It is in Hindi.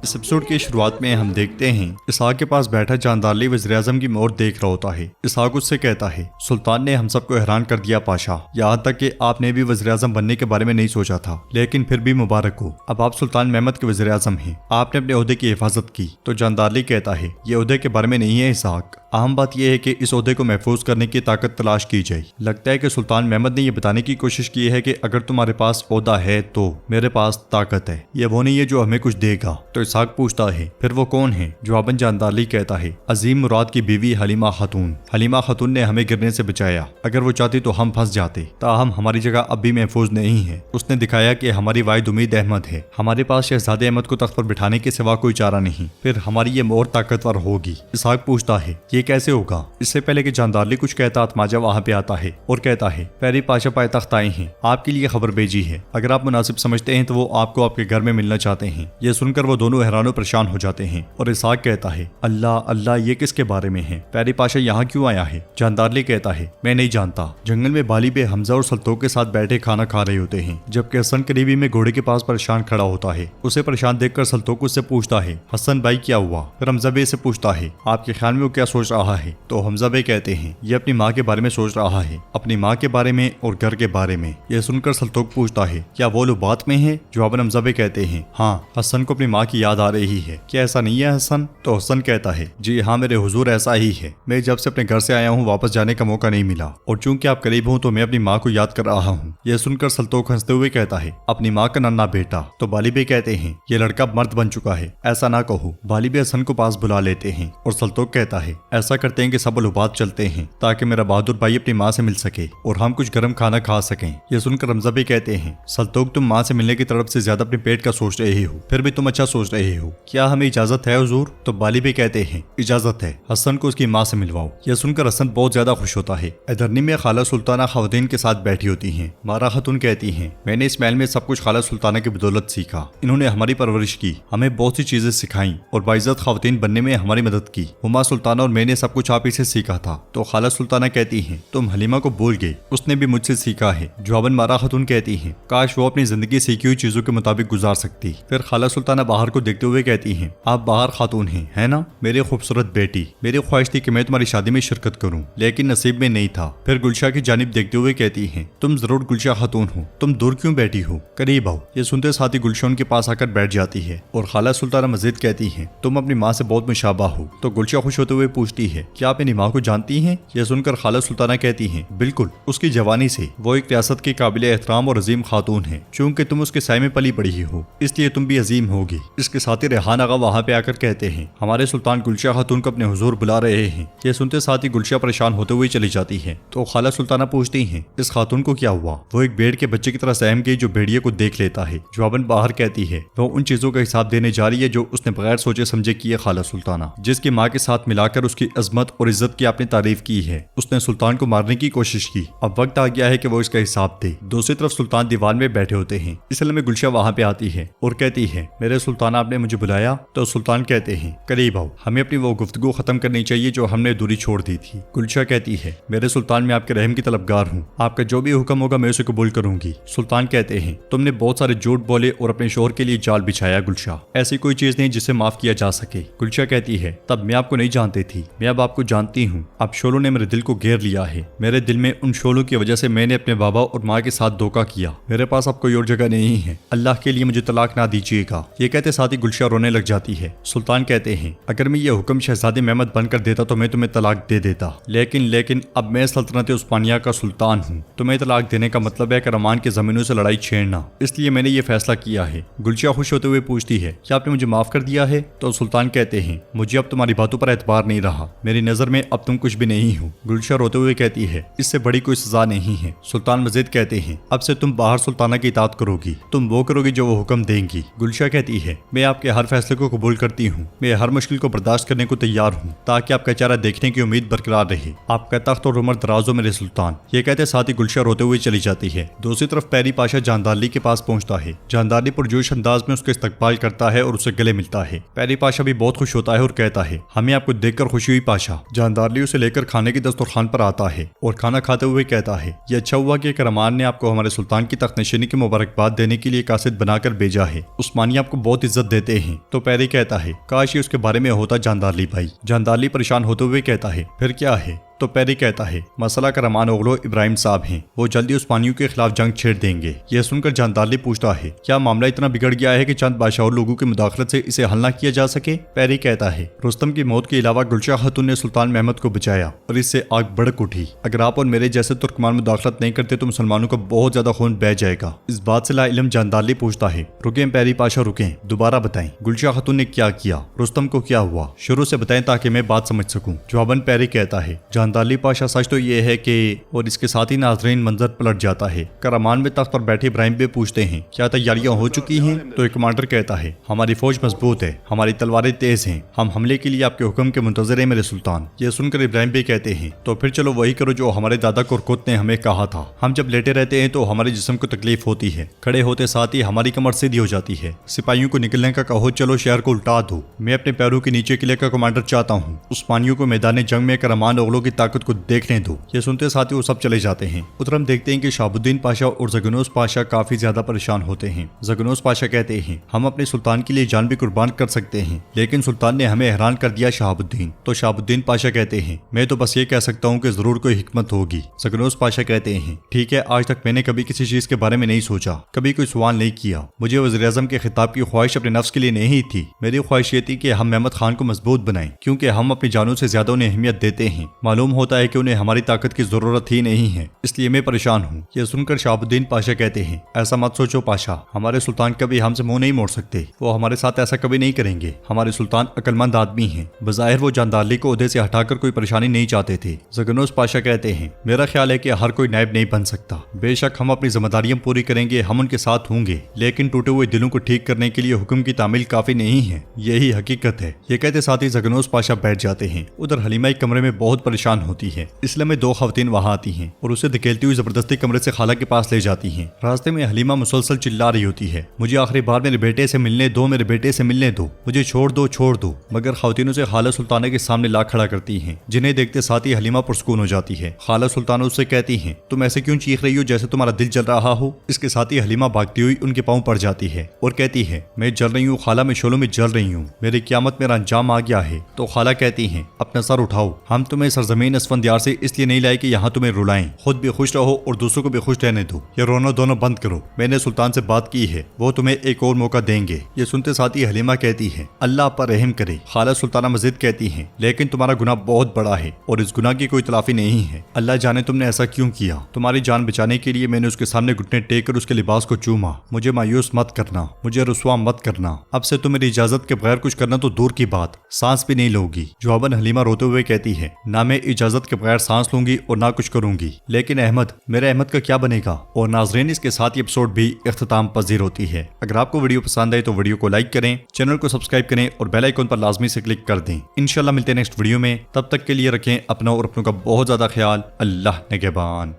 इस एपिसोड की शुरुआत में हम देखते हैं इसहाक के पास बैठा जानदारली वज़ीर-ए-आज़म की मोर देख रहा होता है। इसहाक उससे कहता है, सुल्तान ने हम सबको हैरान कर दिया पाशा, यहाँ तक कि आपने भी वज़ीर-ए-आज़म बनने के बारे में नहीं सोचा था, लेकिन फिर भी मुबारक हो, अब आप सुल्तान महमद के वज़ीर-ए-आज़म हैं, आपने अपने ओहदे की हिफाजत की। तो जानदारली कहता है, ये ओहदे के बारे में नहीं है इसहाक, अहम बात यह है कि इस ओहदे को महफूज करने की ताकत तलाश की जाए। लगता है कि सुल्तान महमद ने यह बताने की कोशिश की है कि अगर तुम्हारे पास ओहदा है तो मेरे पास ताकत है, ये वो नहीं है जो हमें कुछ देगा। तो इसहाक पूछता है, फिर वो कौन है? जवाबन जानदारली कहता है, अजीम मुराद की बीवी हलीमा खातून। हलीमा खातून ने हमें गिरने से बचाया, अगर वो चाहती तो हम फंस जाते, ताहम हमारी जगह अब भी महफूज नहीं है। उसने दिखाया कि हमारी वाहिद उम्मीद अहमद है, हमारे पास शहजादे अहमद को तख्त पर बिठाने के सिवा कोई चारा नहीं, फिर हमारी ये मोर ताकतवर होगी। इसहाक पूछता है, ये कैसे होगा? इससे पहले कि जानदारली कुछ कहता, आत्माजा वहां पे आता है और कहता है, पैरी पाशा पायतख्त आए हैं, आपके लिए खबर भेजी है, अगर आप मुनासिब समझते हैं तो वो आपको आपके घर में मिलना चाहते हैं। ये सुनकर वो दोनों हैरान परेशान हो जाते हैं और इसहाक कहता है, अल्लाह अल्लाह, ये किसके बारे में है? पैरी पाशा यहाँ क्यों आया है? जानदारली कहता है, मैं नहीं जानता। जंगल में बाली बे हमजा और सल्तोक के साथ बैठे खाना खा रहे होते हैं, जबकि हसन करीबी में घोड़े के पास परेशान खड़ा होता है। उसे परेशान देखकर सल्तोक उससे पूछता है, हसन भाई क्या हुआ? फिर हमजा बे से पूछता है, आपके ख्याल में वो क्या सोच रहा है? तो हमजा बे कहते हैं, ये अपनी माँ के बारे में सोच रहा है, अपनी माँ के बारे में और घर के बारे में। यह सुनकर सल्तोक पूछता है, क्या वो लोग बात में है? जवाबन हमजा बे कहते हैं, हाँ, हसन को अपनी माँ की याद आ रही है, क्या ऐसा नहीं है हसन? तो हसन कहता है, जी हाँ मेरे हुजूर, ऐसा ही है, मैं जब से अपने घर से आया हूँ वापस जाने का मौका नहीं मिला, और चूंकि आप करीब हूँ तो मैं अपनी माँ को याद कर रहा हूँ। यह सुनकर सल्तोक हंसते हुए कहता है, अपनी माँ का नन्ना बेटा। तो बाली बे कहते हैं, ये लड़का मर्द बन चुका है, ऐसा ना कहो। बाली बे हसन को पास बुला लेते हैं और सल्तोक कहता है, ऐसा करते हैं कि सब लुबात चलते हैं ताकि मेरा बहादुर भाई अपनी माँ से मिल सके और हम कुछ गर्म खाना खा सकें। यह सुनकर हमजा भी कहते हैं, सल्तोक तुम माँ से मिलने की तरफ से ज्यादा अपने पेट का सोच रहे हो, फिर भी तुम अच्छा सोच रहे हो, क्या हमें इजाजत है हुजूर? तो बाली भी कहते हैं, इजाजत है, हसन को उसकी माँ से मिलवाओ। यह सुनकर हसन बहुत ज्यादा खुश होता है। इधरनी में खाला सुल्ताना खवातीन के साथ बैठी होती हैं। मारा खातून कहती हैं, मैंने इस महल में सब कुछ खाला सुल्ताना की बदौलत सीखा, इन्होंने हमारी परवरिश की, हमें बहुत सी चीजें सिखाई और बाइज्जत खवातीन बनने में हमारी मदद की। हुमा सुल्ताना और मैंने सब कुछ आप ही से सीखा था। तो खाला सुल्ताना कहती हैं, तुम हलीमा को भूल गए, उसने भी मुझसे सीखा है। जवाबन मारा खातून कहती हैं, काश वो अपनी जिंदगी सीखी हुई चीजों के मुताबिक गुजार सकती। फिर खाला सुल्ताना बाहर को देखते हुए कहती हैं, आप बाहर खातून हैं, है ना? मेरी खूबसूरत बेटी, मेरी ख्वाहिश थी कि मैं तुम्हारी शादी में शिरकत करूं, लेकिन नसीब में नहीं था। फिर गुलशा की जानिब देखते हुए कहती हैं, तुम जरूर गुलशा खातून हो, तुम दूर क्यों बैठी हो, करीब आओ। ये सुनते साथ ही गुलशा उनके पास आकर बैठ जाती है और खाला सुल्ताना मजीद कहती हैं, तुम अपनी माँ से बहुत मुशाबा हो। तो गुलशा खुश होते हुए पूछती है, क्या आप अपनी माँ को जानती हैं? यह सुनकर खाला सुल्ताना कहती हैं, बिल्कुल, उसकी जवानी से वो एक रियासत की काबिल एहतराम और अजीम खातून है, चूंकि तुम उसके साय में पली पड़ी हो इसलिए तुम भी अजीम होगी। इसके साथ ही रेहान आगा वहाँ पे आकर कहते हैं, हमारे सुल्तान गुलशा खातून को अपने हुजूर बुला रहे हैं। यह सुनते साथ ही गुलशा परेशान होते हुए चली जाती है। तो खाला सुल्ताना पूछती हैं, इस खातून को क्या हुआ? वो एक भेड़ के बच्चे की तरह सहम गई जो भेड़िए को देख लेता है। जवाबन बाहर कहती है, वो उन चीजों का हिसाब देने जा रही है जो उसने बगैर सोचे समझे की है खाला सुल्ताना, जिसकी माँ के साथ मिलाकर उसकी अजमत और इज्जत की आपने तारीफ की है। उसने सुल्तान को मारने की कोशिश की, अब वक्त आ गया है कि वो इसका हिसाब दे। दूसरी तरफ सुल्तान दीवान में बैठे होते हैं। इसलिए में गुलशा वहाँ पे आती है और कहती है, मेरे सुल्तान आपने मुझे बुलाया? तो सुल्तान कहते हैं, करीब आओ, हमें अपनी वो गुफ्तगू खत्म करनी चाहिए जो हमने दूरी छोड़ दी थी। गुलशा कहती है, मेरे सुल्तान मैं आपके रहम की तलबगार हूँ, आपका जो भी हुक्म होगा मैं उसे कबूल करूंगी। सुल्तान कहते हैं, तुमने बहुत सारे झूठ बोले और अपने शोहर के लिए जाल बिछाया गुलशा, ऐसी कोई चीज नहीं जिसे माफ किया जा सके। गुलशा कहती है, तब मैं आपको नहीं जानती थी, मैं अब आपको जानती हूँ। अब शोलों ने मेरे दिल को घेर लिया है, मेरे दिल में उन शोलों की वजह से मैंने अपने बाबा और माँ के साथ धोखा किया, मेरे पास अब कोई और जगह नहीं है, अल्लाह के लिए मुझे तलाक ना दीजिएगा। ये कहते साथ ही गुलशा रोने लग जाती है। सुल्तान कहते हैं, अगर मैं ये हुक्म शहजादे महमद बनकर देता तो मैं तुम्हें तलाक दे देता, लेकिन अब मैं सल्तनत उस्मानिया का सुल्तान हूँ, तुम्हें तलाक देने का मतलब है कि रमान की जमीनों से लड़ाई छेड़ना, इसलिए मैंने ये फैसला किया है। गुलशा खुश होते हुए पूछती है, क्या आपने मुझे माफ कर दिया है? तो सुल्तान कहते हैं, मुझे अब तुम्हारी बातों पर एतबार नहीं रहा, मेरी नजर में अब तुम कुछ भी नहीं हो। गुलशा रोते हुए कहती है, इससे बड़ी कोई सजा नहीं है। सुल्तान मजीद कहते हैं, अब से तुम बाहर सुल्ताना की इताअत करोगी, तुम वो करोगी जो वो हुक्म देंगी। गुलशा कहती है, मैं आपके हर फैसले को कबूल करती हूँ, मैं हर मुश्किल को बर्दाश्त करने को तैयार हूँ ताकि आपका चेहरा देखने की उम्मीद बरकरार रहे, आपका तख्त और उम्र दराज हो मेरे सुल्तान। ये कहते साथ ही गुलशा रोते हुए चली जाती है। दूसरी तरफ पैरी पाशा जानदारली के पास पहुंचता है। जानदारली पुरजोश अंदाज में उसका इस्तकबाल करता है और उसे गले मिलता है। पैरी पाशा भी बहुत खुश होता है और कहता है, हमें आपको देखकर खुशी हुई पाशा जानदारली उसे लेकर खाने की दस्तरखान पर आता है और खाना खाते हुए कहता है, ये अच्छा हुआ कि करमान ने आपको हमारे सुल्तान की तख्तनशीनी की मुबारकबाद देने के लिए कासिद बनाकर भेजा है। उस्मानी आपको बहुत इज्जत देते हैं। तो पैरी कहता है, काश ये उसके बारे में होता जानदारली भाई। जानदारली परेशान होते हुए कहता है, फिर क्या है? तो पैरी कहता है, मसला करमान ओगलो इब्राहिम साहब हैं, वो जल्दी उस्मानियों के खिलाफ जंग छेड़ देंगे। यह सुनकर जानदारली पूछता है, क्या मामला इतना बिगड़ गया है कि चंद बादशाह और लोगों की मुदाखलत से इसे हल न किया जा सके? पैरी कहता है, रुस्तम की मौत के अलावा गुलशाह खातून ने सुल्तान महमद को बचाया और इससे आग भड़क उठी। अगर आप और मेरे जैसे तुर्कमान मुदाखलत नहीं करते तो मुसलमानों का बहुत ज्यादा खून बह जाएगा। इस बात से लाइलम जानदारली पूछता है, रुकें पैरी पाशा रुकें, दोबारा बताएं गुलशाह खातून ने क्या किया, रुस्तम को क्या हुआ, शुरू से बताएं ताकि मैं बात समझ सकूं। जवाबन पैरी कहता है, जानदारली पाशा सच तो ये है कि, और इसके साथ ही नाजरीन मंजर पलट जाता है। करामान में तख्त पर बैठे इब्राहिम बे पूछते हैं, क्या तैयारियां हो चुकी हैं? तो एक कमांडर कहता है, हमारी फौज मजबूत है, हमारी तलवारें तेज हैं, हम हमले के लिए आपके हुक्म के मुंतजर हैं मेरे सुल्तान। ये सुनकर इब्राहिम बे कहते हैं, तो फिर चलो वही करो जो हमारे दादा कुरकुत ने हमें कहा था। हम जब लेटे रहते हैं तो हमारे जिस्म को तकलीफ होती है, खड़े होते साथ ही हमारी कमर सीधी हो जाती है। सिपाहियों को निकलने का कहो, चलो शहर को उल्टा दो। मैं अपने पैरों के नीचे किले का कमांडर चाहता हूँ। उस्मानियों को मैदान जंग में करामान ओगलों की ताकत को देखने दो। ये सुनते साथ ही वो सब चले जाते हैं। उधर हम देखते हैं कि शहाबुद्दीन पाशा और जगनोस पाशा काफी ज्यादा परेशान होते हैं। जगनोस पाशा कहते हैं, हम अपने सुल्तान के लिए जान भी कुर्बान कर सकते हैं, लेकिन सुल्तान ने हमें हैरान कर दिया शहाबुद्दीन। तो शहाबुद्दीन पाशा कहते हैं, मैं तो बस ये कह सकता हूँ कि जरूर कोई हिकमत होगी। जगनोस पाशा कहते हैं, ठीक है, आज तक मैंने कभी किसी चीज के बारे में नहीं सोचा, कभी कोई सवाल नहीं किया। मुझे वज़ीर-ए-आज़म के खिताब की ख्वाहिश अपने नफ्स के लिए नहीं थी। मेरी ख्वाहिश ये थी कि हम महमद खान को मजबूत बनाएं, क्योंकि हम अपनी जानों से ज्यादा उन्हें अहमियत देते हैं। मालूम होता है कि उन्हें हमारी ताकत की जरूरत ही नहीं है, इसलिए मैं परेशान हूँ। यह सुनकर शहाबुद्दीन पाशा कहते हैं, ऐसा मत सोचो पाशा, हमारे सुल्तान कभी हमसे मुंह नहीं मोड़ सकते, वो हमारे साथ ऐसा कभी नहीं करेंगे। हमारे सुल्तान अक्लमंद आदमी हैं। बज़ाहिर वो जानदारली को ओहदे से हटाकर कोई परेशानी नहीं चाहते थे। जगनोस पाशा कहते हैं, मेरा ख्याल है कि हर कोई नायब नहीं बन सकता। बेशक हम अपनी जिम्मेदारियां पूरी करेंगे, हम उनके साथ होंगे, लेकिन टूटे हुए दिलों को ठीक करने के लिए हुक्म की तामील काफी नहीं है, यही हकीकत है। ये कहते साथ ही जगनोस पाशा बैठ जाते हैं। उधर हलीमा एक कमरे में बहुत परेशान होती है, इसलिए में दो खवातीन वहां आती हैं और उसे धकेलती हुई जबरदस्ती कमरे से खाला के पास ले जाती हैं। रास्ते में हलीमा मुसलसल चिल्ला रही होती है, मुझे आखिरी बार मेरे बेटे से मिलने दो, मेरे बेटे से मिलने दो, मुझे छोड़ दो, छोड़ दो। मगर खवातीन उसे खाला सुल्ताना के सामने ला खड़ा करती हैं, जिन्हें देखते साथ ही हलीमा पुरसकून हो जाती है। खाला सुल्ताना उससे कहती हैं, तुम ऐसे क्यों चीख रही हो जैसे तुम्हारा दिल जल रहा हो? इसके साथ ही हलीमा भागती हुई उनके पांव पड़ जाती है और कहती है, मैं जल रही हूँ खाला, मैं शोलों में जल रही हूँ, मेरी क़यामत मेरा अंजाम आ गया है। तो खाला कहती हैं, अपना सर उठाओ, हम तुम्हें सरजमीन असफंदियार से इसलिए नहीं लाए कि यहाँ तुम्हें रुलाएं, खुद भी खुश रहो और दूसरों को भी खुश रहने दो। ये रोना दोनों बंद करो, मैंने सुल्तान से बात की है, वो तुम्हें एक और मौका देंगे। ये सुनते साथ ही हलीमा कहती है, अल्लाह पर रहम करे। खाला सुल्ताना मजीद कहती हैं, लेकिन तुम्हारा गुनाह बहुत बड़ा है और इस गुनाह की कोई तलाफी नहीं है। अल्लाह जाने तुमने ऐसा क्यों किया। तुम्हारी जान बचाने के लिए मैंने उसके सामने घुटने टेक कर उसके लिबास को चूमा। मुझे मायूस मत करना, मुझे रुस्वा मत करना। अब से तुम मेरी इजाजत के बगैर कुछ करना तो दूर की बात, सांस भी नहीं लोगी। जवाबन हलीमा रोते हुए कहती है, ना मैं इजाजत के बगैर सांस लूंगी और ना कुछ करूंगी। लेकिन अहमद, मेरे अहमद का क्या बनेगा? और नाजरीन, इसके साथ ये एपिसोड भी इख्तिताम पजीर होती है। अगर आपको वीडियो पसंद आए तो वीडियो को लाइक करें, चैनल को सब्सक्राइब करें और बेल आइकन पर लाजमी से क्लिक कर दें। इंशाल्लाह मिलते हैं नेक्स्ट वीडियो में, तब तक के लिए रखें अपना और अपनों का बहुत ज्यादा ख्याल। अल्लाह निगहबान।